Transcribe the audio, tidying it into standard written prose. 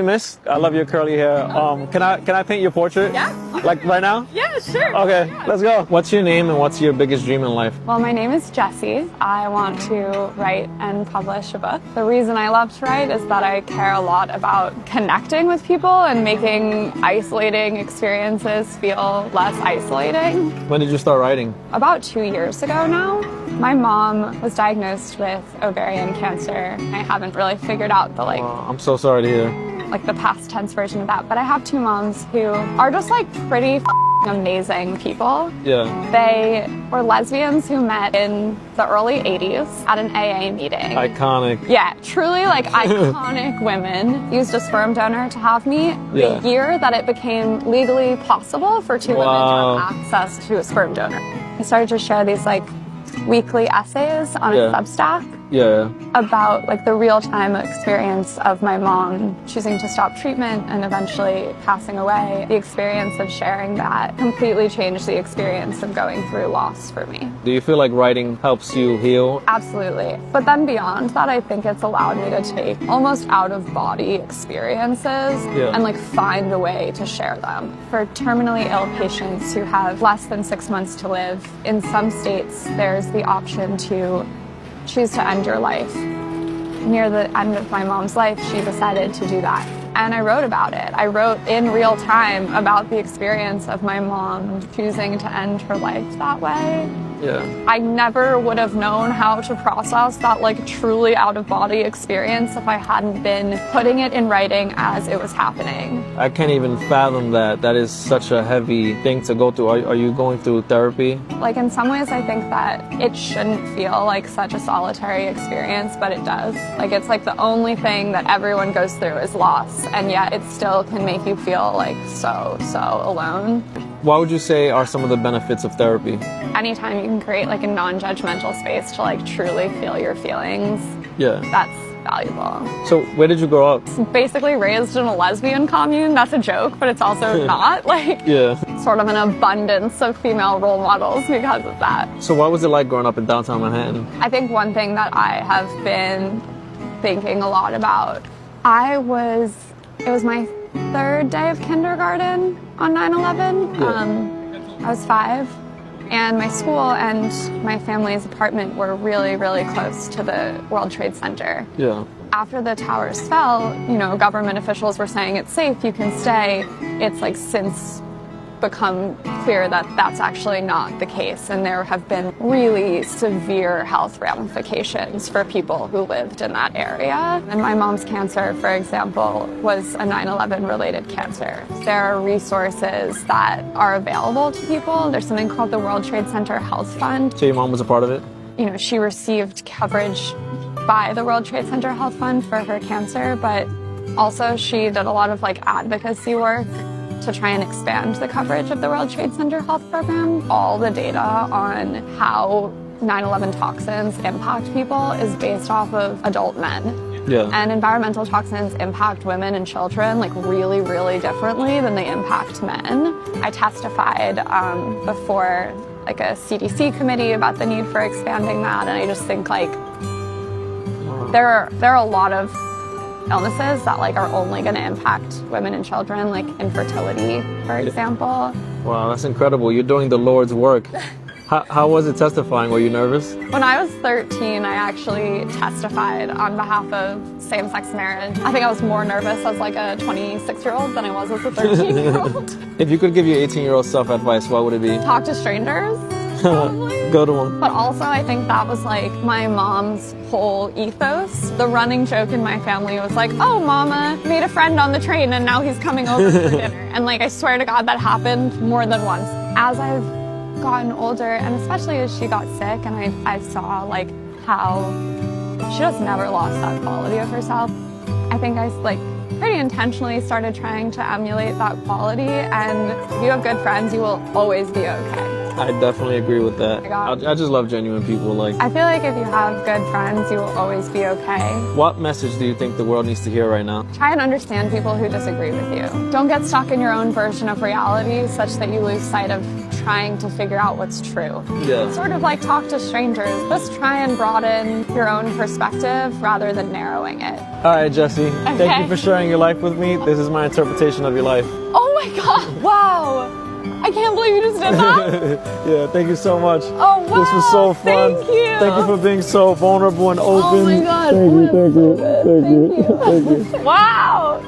Miss, I love your curly hair. Can I paint your portrait? Yeah. Like right now? Yeah, sure. Okay, Yeah. let's go. What's your name and what's your biggest dream in life? Well, my name is Jessie. I want to write and publish a book. The reason I love to write is that I care a lot about connecting with people and making isolating experiences feel less isolating. When did you start writing? About 2 years ago now. My mom was diagnosed with ovarian cancer. I haven't really figured out the I'm so sorry to hear. the past tense version of that, but I have two moms who are just pretty amazing people. Yeah. They were lesbians who met in the early 80s at an AA meeting. Iconic. Yeah, truly iconic women. Used a sperm donor to have me the year that it became legally possible for two women to have access to a sperm donor. I started to share these weekly essays on a Substack. Yeah. About the real-time experience of my mom choosing to stop treatment and eventually passing away. The experience of sharing that completely changed the experience of going through loss for me. Do you feel like writing helps you heal? Absolutely. But then beyond that, I think it's allowed me to take almost out-of-body experiences and find a way to share them. For terminally ill patients who have less than 6 months to live, in some states there's the option to choose to end your life. Near the end of my mom's life, she decided to do that. And I wrote about it. I wrote in real time about the experience of my mom choosing to end her life that way. Yeah. I never would have known how to process that truly out-of-body experience if I hadn't been putting it in writing as it was happening. I can't even fathom that. That is such a heavy thing to go through. Are you going through therapy? In some ways, I think that it shouldn't feel like such a solitary experience, but it does. It's the only thing that everyone goes through is loss, and yet it still can make you feel so alone. What would you say are some of the benefits of therapy? Anytime you can create a non-judgmental space to truly feel your feelings, that's valuable. So where did you grow up? Basically raised in a lesbian commune. That's a joke, but it's also not. Sort of an abundance of female role models because of that. So what was it like growing up in downtown Manhattan? I think one thing that I have been thinking a lot about, it was my third day of kindergarten on 9/11. I was 5, and my school and my family's apartment were really, really close to the World Trade Center. Yeah. After the towers fell, government officials were saying it's safe, you can stay. It's since become clear that that's actually not the case, and there have been really severe health ramifications for people who lived in that area. And my mom's cancer, for example, was a 9/11 related cancer. There are resources that are available to people. There's something called the World Trade Center Health Fund. So your mom was a part of it? She received coverage by the World Trade Center Health Fund for her cancer, but also she did a lot of advocacy work to try and expand the coverage of the World Trade Center Health Program. All the data on how 9/11 toxins impact people is based off of adult men. Yeah. And environmental toxins impact women and children really, really differently than they impact men. I testified before a CDC committee about the need for expanding that, and I just think there are a lot of illnesses that are only going to impact women and children, infertility, for example. Wow, that's incredible. You're doing the Lord's work. How was it testifying? Were you nervous? When I was 13, I actually testified on behalf of same-sex marriage. I think I was more nervous as a 26-year-old than I was as a 13-year-old. If you could give your 18-year-old self advice, what would it be? Talk to strangers. Go to one. But also I think that was my mom's whole ethos. The running joke in my family was oh, mama made a friend on the train and now he's coming over for dinner. And I swear to God that happened more than once. As I've gotten older, and especially as she got sick and I saw how she just never lost that quality of herself, I think I pretty intentionally started trying to emulate that quality, and if you have good friends, you will always be okay. I definitely agree with that. I just love genuine people. I feel if you have good friends, you will always be okay. What message do you think the world needs to hear right now? Try and understand people who disagree with you. Don't get stuck in your own version of reality such that you lose sight of trying to figure out what's true. Yeah. Sort of like talk to strangers. Just try and broaden your own perspective rather than narrowing it. All right, Jessie. Thank Okay. you for sharing your life with me. This is my interpretation of your life. Oh my God! Wow! I can't believe you just did that. Yeah, thank you so much. Oh wow! This was so fun. Thank you. Thank you for being so vulnerable and open. Oh my God! Thank you. Wow!